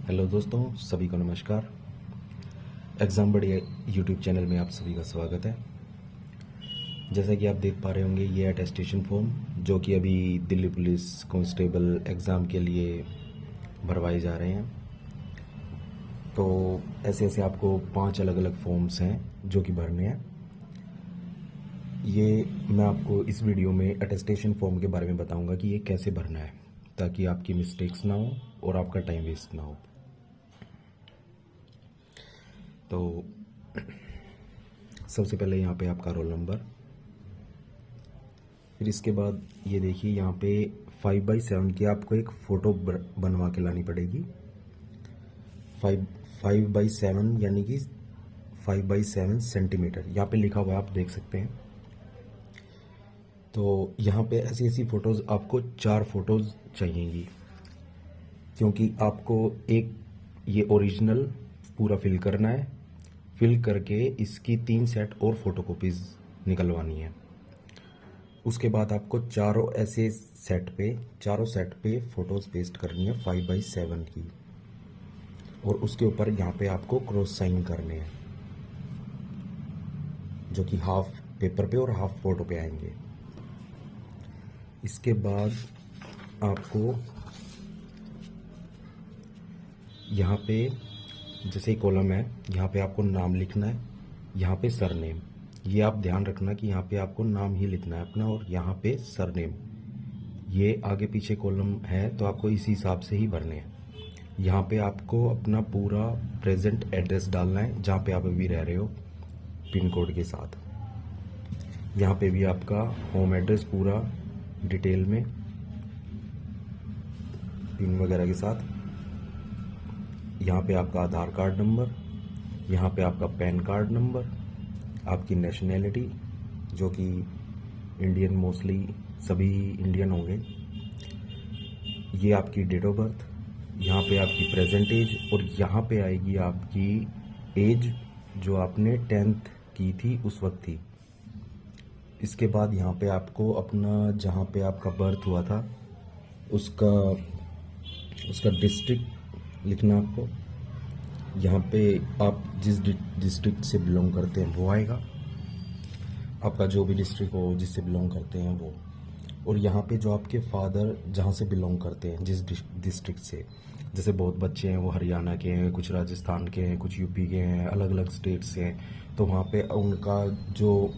Hello दोस्तों, सभी को नमस्कार। एग्ज़ाम बढ़िया यूट्यूब चैनल में आप सभी का स्वागत है। जैसा कि आप देख पा रहे होंगे, ये अटेस्टेशन फॉर्म जो कि अभी दिल्ली पुलिस कांस्टेबल एग्ज़ाम के लिए भरवाए जा रहे हैं। तो ऐसे ऐसे आपको 5 अलग अलग फॉर्म्स हैं जो कि भरने हैं। ये मैं आपको इस वीडियो में अटेस्टेशन फॉर्म के बारे में बताऊंगा कि ये कैसे भरना है, ताकि आपकी मिस्टेक्स ना हो और आपका टाइम वेस्ट ना हो। तो सबसे पहले यहाँ पे आपका रोल नंबर, फिर इसके बाद ये देखिए यहाँ पे 5x7 की आपको एक फ़ोटो बनवा के लानी पड़ेगी। 5x7 यानी कि 5x7 सेंटीमीटर यहाँ पे लिखा हुआ है, आप देख सकते हैं। तो यहाँ पे ऐसी ऐसी फ़ोटोज़ आपको 4 फ़ोटोज़ चाहिएगी, क्योंकि आपको एक ये ओरिजिनल पूरा फिल करना है। फिल करके इसकी 3 सेट और फोटोकॉपीज़ निकलवानी है। उसके बाद आपको चारों सेट पे फ़ोटोज़ पेस्ट करनी है 5x7 की, और उसके ऊपर यहाँ पे आपको क्रॉस साइन करने हैं, जो कि हाफ पेपर पे और हाफ फोटो पे आएंगे। इसके बाद आपको यहाँ पे जैसे कॉलम है, यहाँ पे आपको नाम लिखना है, यहाँ पे सरनेम। ये आप ध्यान रखना कि यहाँ पे आपको नाम ही लिखना है अपना, और यहाँ पे सरनेम। ये आगे पीछे कॉलम है तो आपको इसी हिसाब से ही भरने हैं। यहाँ पे आपको अपना पूरा प्रेजेंट एड्रेस डालना है, जहाँ पे आप अभी रह रहे हो पिन कोड के साथ। यहाँ पे भी आपका होम एड्रेस पूरा डिटेल में पिन वगैरह के साथ। यहाँ पे आपका आधार कार्ड नंबर, यहाँ पे आपका पैन कार्ड नंबर, आपकी नेशनैलिटी जो कि इंडियन, मोस्टली सभी इंडियन होंगे, ये आपकी डेट ऑफ बर्थ, यहाँ पे आपकी प्रेजेंट एज, और यहाँ पे आएगी आपकी एज जो आपने 10th की थी उस वक्त थी। इसके बाद यहाँ पे आपको अपना जहाँ पे आपका बर्थ हुआ था उसका डिस्ट्रिक्ट लिखना आपको। यहाँ पे आप जिस डिस्ट्रिक्ट से बिलोंग करते हैं वो आएगा, आपका जो भी डिस्ट्रिक्ट हो जिससे बिलोंग करते हैं वो। और यहाँ पे जो आपके फादर जहाँ से बिलोंग करते हैं, जिस डिस्ट्रिक्ट से, जैसे बहुत बच्चे हैं वो हरियाणा के हैं, कुछ राजस्थान के हैं, कुछ यूपी के हैं, अलग अलग स्टेट से हैं, तो वहाँ पे उनका जो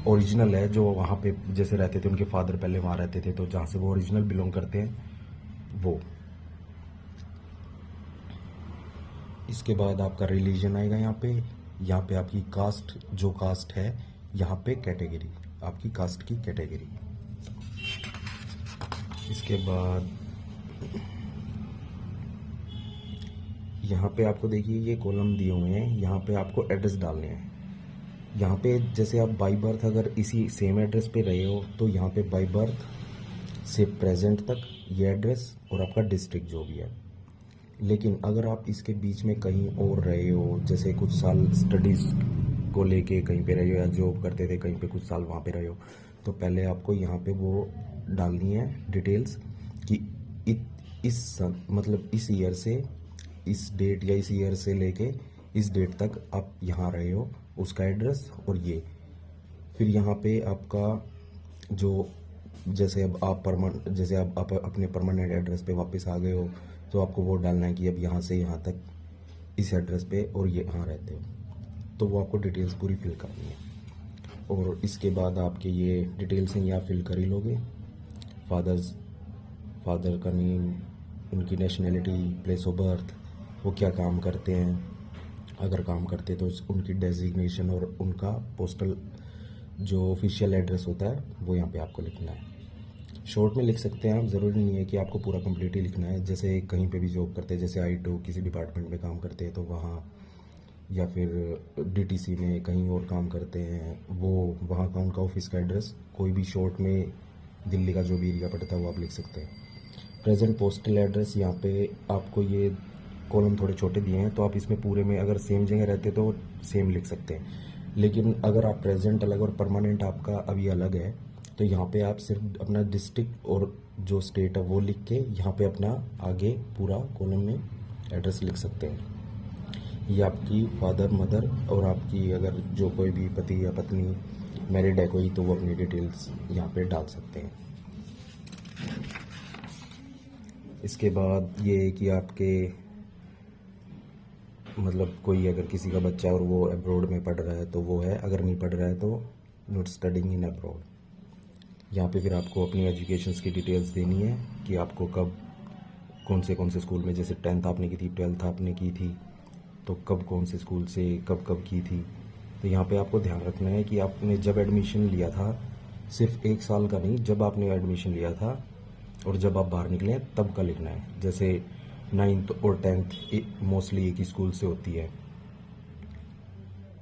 ओरिजिनल है, जो वहाँ पे जैसे रहते थे, उनके फादर पहले वहाँ रहते थे, तो जहाँ से वो ओरिजिनल बिलोंग करते हैं वो। इसके बाद आपका रिलीजन आएगा यहाँ पे आपकी कास्ट, जो कास्ट है, यहाँ पे कैटेगरी, आपकी कास्ट की कैटेगरी। इसके बाद यहाँ पे आपको देखिए ये कॉलम दिए हुए हैं, यहाँ पे आपको एड्रेस डालने हैं। यहाँ पे जैसे आप बाई बर्थ अगर इसी सेम एड्रेस पे रहे हो तो यहाँ पे बाई बर्थ से प्रेजेंट तक ये एड्रेस और आपका डिस्ट्रिक्ट जो भी है। लेकिन अगर आप इसके बीच में कहीं और रहे हो, जैसे कुछ साल स्टडीज़ को लेके कहीं पे रहे हो, या जॉब करते थे कहीं पे कुछ साल वहाँ पे रहे हो, तो पहले आपको यहाँ पे वो डालनी है डिटेल्स कि मतलब इस ईयर से इस डेट, या इस ईयर से लेके इस डेट तक आप यहाँ रहे हो, उसका एड्रेस और ये। फिर यहाँ पे आपका जो जैसे अब आप अपने परमानेंट एड्रेस पे वापस आ गए हो, तो आपको वो डालना है कि अब यहाँ से यहाँ तक इस एड्रेस पे और ये यहाँ रहते हो, तो वो आपको डिटेल्स पूरी फिल करनी है। और इसके बाद आपके ये डिटेल्स हैं, ये आप फिल कर ही लोगे। फादर का नेम, उनकी नेशनैलिटी, प्लेस ऑफ बर्थ, वो क्या काम करते हैं, अगर काम करते तो उनकी डेजिग्नेशन, और उनका पोस्टल जो ऑफिशियल एड्रेस होता है वो यहाँ पे आपको लिखना है। शॉर्ट में लिख सकते हैं आप, ज़रूरी नहीं है कि आपको पूरा कंप्लीट ही लिखना है। जैसे कहीं पे भी जॉब करते हैं, जैसे I2 किसी डिपार्टमेंट में काम करते हैं तो वहाँ, या फिर DTC में कहीं और काम करते हैं, वो वहाँ का उनका ऑफिस का एड्रेस कोई भी शॉर्ट में दिल्ली का जो भी एरिया पड़ता है वो आप लिख सकते हैं। प्रेजेंट पोस्टल एड्रेस, यहाँ पे आपको ये कॉलम थोड़े छोटे दिए हैं, तो आप इसमें पूरे में अगर सेम जगह रहते तो सेम लिख सकते हैं। लेकिन अगर आप प्रेजेंट अलग और परमानेंट आपका अभी अलग है, तो यहाँ पे आप सिर्फ अपना डिस्ट्रिक्ट और जो स्टेट है वो लिख के यहाँ पे अपना आगे पूरा कॉलम में एड्रेस लिख सकते हैं। ये आपकी फादर मदर और आपकी अगर जो कोई भी पति या पत्नी मैरिड है कोई, तो वो अपनी डिटेल्स यहाँ पे डाल सकते हैं। इसके बाद ये है कि आपके मतलब कोई अगर किसी का बच्चा और वो अब्रॉड में पढ़ रहा है तो वो है, अगर नहीं पढ़ रहा है तो नॉट स्टडिंग इन अब्रॉड। यहाँ पे फिर आपको अपनी एजुकेशंस की डिटेल्स देनी है कि आपको कब कौन से स्कूल में, जैसे 10th आपने की थी, 12th आपने की थी, तो कब कौन से स्कूल से कब कब की थी। तो यहाँ पे आपको ध्यान रखना है कि आपने जब एडमिशन लिया था, सिर्फ 1 साल का नहीं, जब आपने एडमिशन लिया था और जब आप बाहर निकले हैं तब का लिखना है। जैसे 9th और 10th मोस्टली एक ही स्कूल से होती है,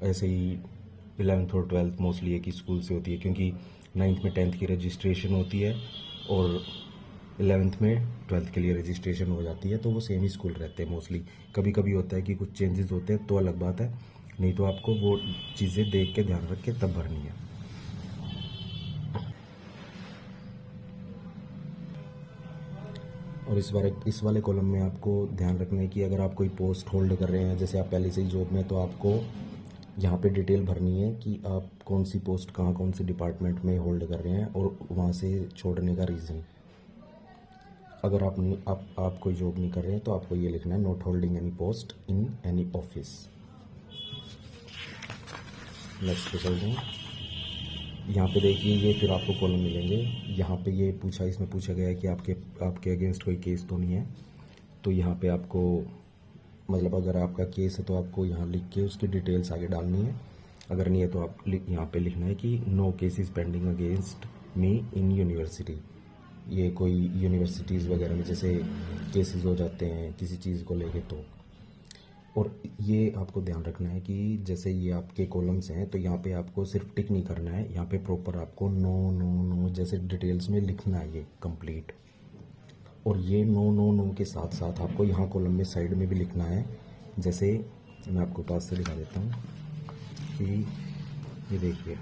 ऐसे ही 11th और 12th मोस्टली एक ही स्कूल से होती है, क्योंकि 9th में 10th की रजिस्ट्रेशन होती है और 11th में 12th के लिए रजिस्ट्रेशन हो जाती है, तो वो सेम ही स्कूल रहते हैं मोस्टली। कभी कभी होता है कि कुछ चेंजेस होते हैं तो अलग बात है, नहीं तो आपको वो चीज़ें देख के ध्यान रख के तब भरनी है। और इस वाले कॉलम में आपको ध्यान रखना है कि अगर आप कोई पोस्ट होल्ड कर रहे हैं, जैसे आप पहले से ही जॉब में, तो आपको यहाँ पे डिटेल भरनी है कि आप कौन सी पोस्ट कहाँ कौन सी डिपार्टमेंट में होल्ड कर रहे हैं और वहाँ से छोड़ने का रीज़न। अगर आप कोई जॉब नहीं कर रहे हैं तो आपको ये लिखना है, not holding any post in any office. Next पे चलते हैं। यहाँ पे देखिए ये फिर आपको कॉलम मिलेंगे। यहाँ पे ये इसमें पूछा गया है कि आपके अगेंस्ट कोई केस तो नहीं है, तो यहाँ पे आपको मतलब अगर आपका केस है तो आपको यहाँ लिख के उसकी डिटेल्स आगे डालनी है। अगर नहीं है तो आप यहाँ पे लिखना है कि no case is pending against me in university. ये कोई यूनिवर्सिटीज़ वगैरह में जैसे केसेस हो जाते हैं किसी चीज़ को लेके तो। और ये आपको ध्यान रखना है कि जैसे ये आपके कॉलम्स हैं तो यहाँ पे आपको सिर्फ टिक नहीं करना है, यहाँ पे प्रॉपर आपको नो नो नो जैसे डिटेल्स में लिखना है ये कंप्लीट। और ये नो नो नो के साथ साथ आपको यहाँ कॉलम में साइड में भी लिखना है। जैसे मैं आपको पास से दिखा देता हूँ कि ये देखिए,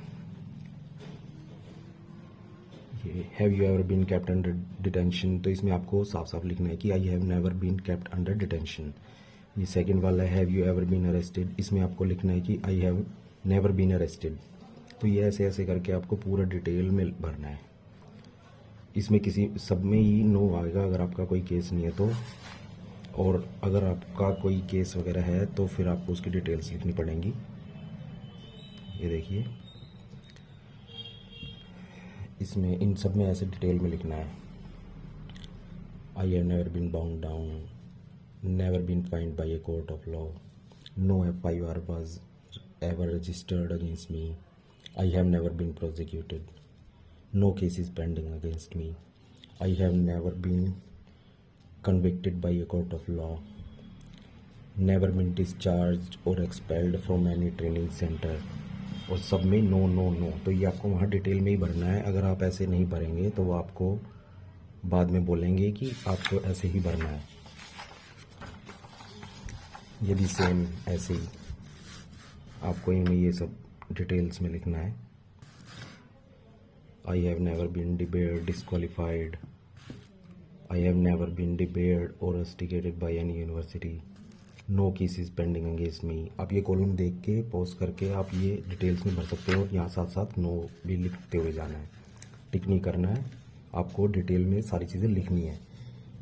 ये have you ever been kept under detention, तो इसमें आपको साफ साफ लिखना है कि I have never been kept under detention. ये सेकंड वाला है have you ever been arrested, इसमें आपको लिखना है कि I have never been arrested. तो ये ऐसे ऐसे करके आपको पूरा डिटेल में भरना है। इसमें सब में ही नो आएगा अगर आपका कोई केस नहीं है तो, और अगर आपका कोई केस वगैरह है तो फिर आपको उसकी डिटेल्स लिखनी पड़ेंगी। ये देखिए इसमें इन सब में ऐसे डिटेल में लिखना है। I have never been bound down, never been fined by a court of law, no FIR was ever registered against me, I have never been prosecuted, no case is pending against me, I have never been convicted by a court of law, never been discharged or expelled from any training center। और सब में no no no, तो ये आपको वहाँ detail में ही भरना है। अगर आप ऐसे नहीं भरेंगे तो वो आपको बाद में बोलेंगे कि आपको ऐसे ही भरना है। ये भी सेम ऐसे ही आपको इनमें ये सब डिटेल्स में लिखना है। I have never been debarred, disqualified, I have never been debarred और rusticated by any university, no case is pending against me. आप ये कॉलम देख के पॉज करके आप ये डिटेल्स में भर सकते हो और यहाँ साथ साथ नो भी लिखते हुए जाना है, टिक नहीं करना है, आपको डिटेल में सारी चीज़ें लिखनी है।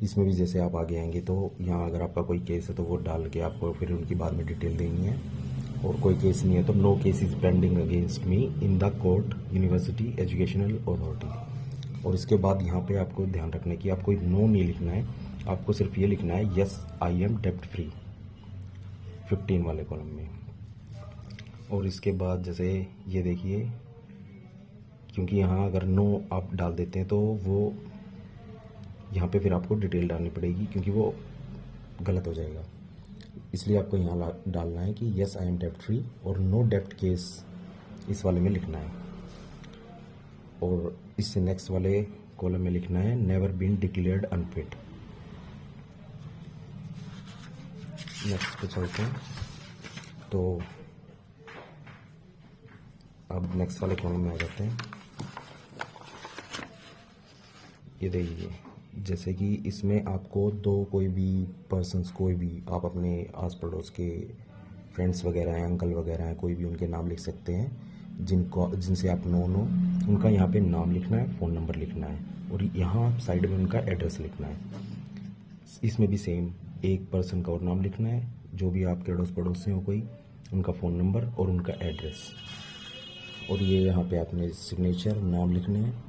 इसमें भी जैसे आप आगे आएंगे तो यहाँ अगर आपका कोई केस है तो वो डाल के आपको फिर उनकी बाद में डिटेल देनी है, और कोई केस नहीं है तो no case is pending against me in the court, university, educational authority. और इसके बाद यहाँ पे आपको ध्यान रखना है कि आपको नो नहीं लिखना है, आपको सिर्फ ये लिखना है यस आई एम डेब्ट फ्री 15 वाले कॉलम में। और इसके बाद जैसे ये देखिए, क्योंकि यहाँ अगर नो आप डाल देते हैं तो वो यहाँ पे फिर आपको डिटेल डालनी पड़ेगी क्योंकि वो गलत हो जाएगा, इसलिए आपको यहाँ डालना है कि यस आई एम डेब्ट फ्री और नो डेब्ट केस इस वाले में लिखना है। और इससे नेक्स्ट वाले कॉलम में लिखना है never been declared unfit. Next पे चलते हैं। तो अब नेक्स्ट वाले कॉलम में आ जाते हैं। ये देखिए जैसे कि इसमें आपको दो कोई भी पर्सन्स, कोई भी आप अपने आस पड़ोस के फ्रेंड्स वगैरह हैं, अंकल वगैरह हैं, कोई भी उनके नाम लिख सकते हैं जिनसे आप नोन हो। उनका यहाँ पे नाम लिखना है, फ़ोन नंबर लिखना है, और यहाँ साइड में उनका एड्रेस लिखना है। इसमें भी सेम एक पर्सन का और नाम लिखना है, जो भी आपके अड़ोस पड़ोस से हो कोई, उनका फ़ोन नंबर और उनका एड्रेस। और ये यहाँ पे आपने सिग्नेचर, नाम लिखने हैं।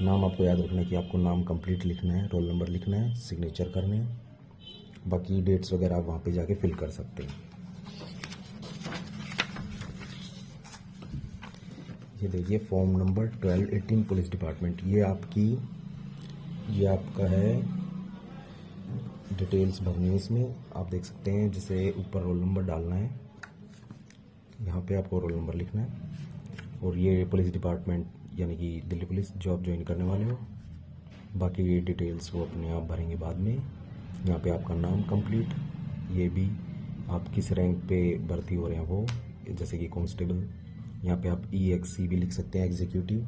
नाम आपको याद रखना है कि आपको नाम कंप्लीट लिखना है, रोल नंबर लिखना है, सिग्नेचर करने हैं। बाकी डेट्स वगैरह आप वहाँ पे जाके फिल कर सकते हैं। ये देखिए फॉर्म नंबर 1218 पुलिस डिपार्टमेंट। ये आपका है, डिटेल्स भरनी है इसमें। आप देख सकते हैं जैसे ऊपर रोल नंबर डालना है, यहाँ पे आपको रोल नंबर लिखना है। और ये पुलिस डिपार्टमेंट यानी कि दिल्ली पुलिस जॉब ज्वाइन करने वाले हो। बाकी ये डिटेल्स वो अपने आप भरेंगे बाद में। यहाँ पे आपका नाम कंप्लीट, ये भी आप किस रैंक पे भर्ती हो रहे हैं वो, जैसे कि कांस्टेबल। यहाँ पे आप EXC भी लिख सकते हैं, एग्जीक्यूटिव।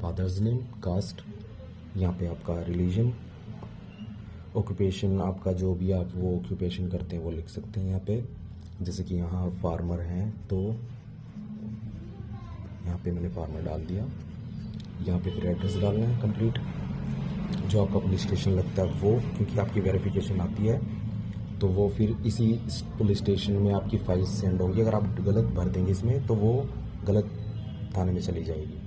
फादर्स नेम, कास्ट, यहाँ पे आपका रिलीजन, ऑक्यूपेशन आपका जो भी आप वो ऑक्यूपेशन करते हैं वो लिख सकते हैं यहाँ पे। जैसे कि यहाँ फार्मर हैं तो यहाँ पे मैंने फार्मर डाल दिया। यहाँ पे फिर एड्रेस डालना है कंप्लीट, जो आपका पुलिस स्टेशन लगता है वो, क्योंकि आपकी वेरिफिकेशन आती है तो वो फिर इसी पुलिस स्टेशन में आपकी फाइल सेंड होगी। अगर आप गलत भर देंगे इसमें तो वो गलत थाने में चली जाएगी,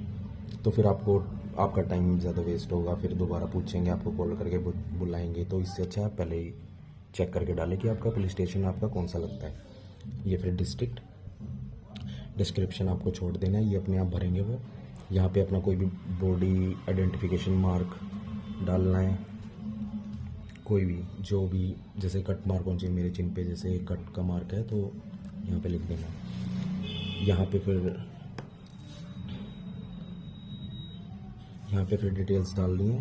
तो फिर आपका टाइम ज़्यादा वेस्ट होगा, फिर दोबारा पूछेंगे, आपको कॉल करके बुलाएंगे। तो इससे अच्छा पहले ही चेक करके डालें कि आपका पुलिस स्टेशन आपका कौन सा लगता है। ये फिर डिस्ट्रिक्ट, डिस्क्रिप्शन आपको छोड़ देना है, ये अपने आप भरेंगे वो। यहाँ पे अपना कोई भी बॉडी आइडेंटिफिकेशन मार्क डालना है, कोई भी जो भी, जैसे कट मार्क होना चाहिए मेरे चिन्ह पे, जैसे कट का मार्क है तो यहाँ पे लिख देना। यहाँ पे फिर डिटेल्स डालनी है,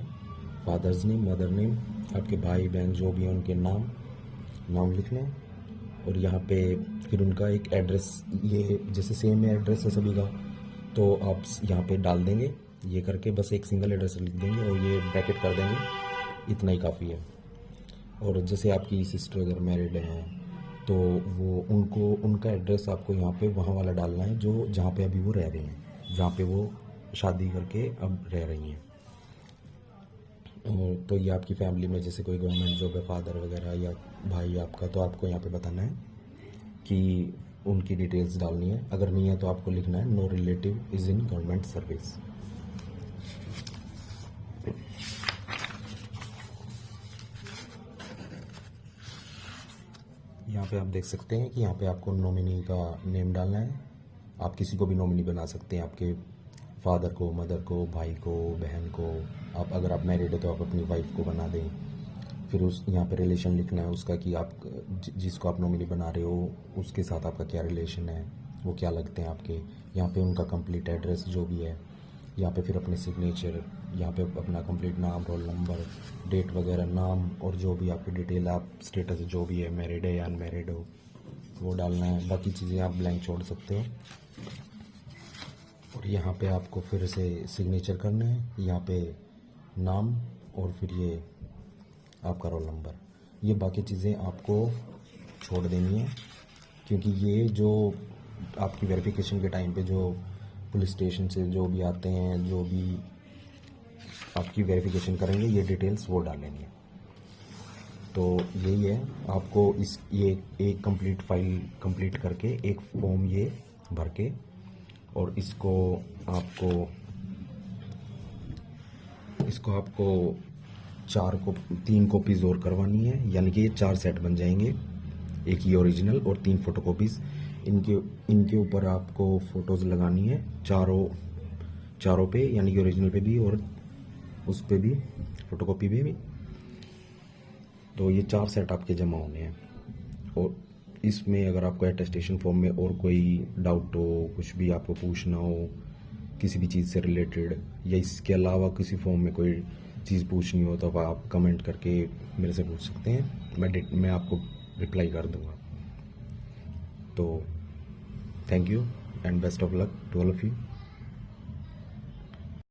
फादर्स नेम, मदर नेम, आपके भाई बहन जो भी हैं उनके नाम लिखने। और यहाँ पे फिर उनका एक एड्रेस, ये जैसे सेम एड्रेस है सभी का, तो आप यहाँ पे डाल देंगे। ये करके बस एक सिंगल एड्रेस लिख देंगे और ये ब्रैकेट कर देंगे, इतना ही काफ़ी है। और जैसे आपकी सिस्टर अगर मैरिड हैं तो वो उनका एड्रेस आपको यहाँ पे वहाँ वाला डालना है, जो जहाँ पे अभी वो रह रही हैं, जहाँ पे वो शादी करके अब रह रही हैं। तो ये आपकी फैमिली में जैसे कोई गवर्नमेंट जॉब है, फादर वगैरह या भाई आपका, तो आपको यहाँ पे बताना है कि उनकी डिटेल्स डालनी है। अगर नहीं है तो आपको लिखना है no relative is in government service. यहाँ पे आप देख सकते हैं कि यहाँ पे आपको नॉमिनी का नेम डालना है। आप किसी को भी नॉमिनी बना सकते हैं, आपके फादर को, मदर को, भाई को, बहन को। आप अगर आप मैरिड है तो आप अपनी वाइफ को बना दें। फिर यहाँ पे रिलेशन लिखना है उसका कि आप जिसको आप नॉमिनी बना रहे हो उसके साथ आपका क्या रिलेशन है, वो क्या लगते हैं आपके। यहाँ पे उनका कंप्लीट एड्रेस जो भी है, यहाँ पे फिर अपने सिग्नेचर, यहाँ पे अपना कंप्लीट नाम, रोल नंबर, डेट वगैरह, नाम और जो भी आपकी डिटेल, आप स्टेटस जो भी है, मैरिड है या अनमैरिड हो, वो डालना है। बाकी चीज़ें आप ब्लैंक छोड़ सकते हो। और यहाँ पे आपको फिर से सिग्नेचर करना है, यहाँ पे नाम और फिर ये आपका रोल नंबर। ये बाकी चीज़ें आपको छोड़ देनी है, क्योंकि ये जो आपकी वेरिफिकेशन के टाइम पे जो पुलिस स्टेशन से जो भी आते हैं, जो भी आपकी वेरिफिकेशन करेंगे, ये डिटेल्स वो डालेंगे। तो यही है, आपको ये एक कंप्लीट फाइल कंप्लीट करके एक फॉर्म ये भर के, और इसको आपको 3 कॉपीज़ और करवानी है, यानी कि ये 4 सेट बन जाएंगे, एक ये ओरिजिनल और 3 फोटोकॉपीज़। इनके ऊपर आपको फ़ोटोज़ लगानी है चारों पे, यानी कि ओरिजिनल पे भी और उस पे भी, फोटोकॉपी पे भी। तो ये 4 सेट आपके जमा होने हैं। और इसमें अगर आपको अटेस्टेशन फॉर्म में और कोई डाउट हो, कुछ भी आपको पूछना हो किसी भी चीज़ से रिलेटेड, या इसके अलावा किसी फॉर्म में कोई चीज़ पूछनी हो, तो आप कमेंट करके मेरे से पूछ सकते हैं, मैं आपको रिप्लाई कर दूंगा। तो thank you and best of luck to all of you.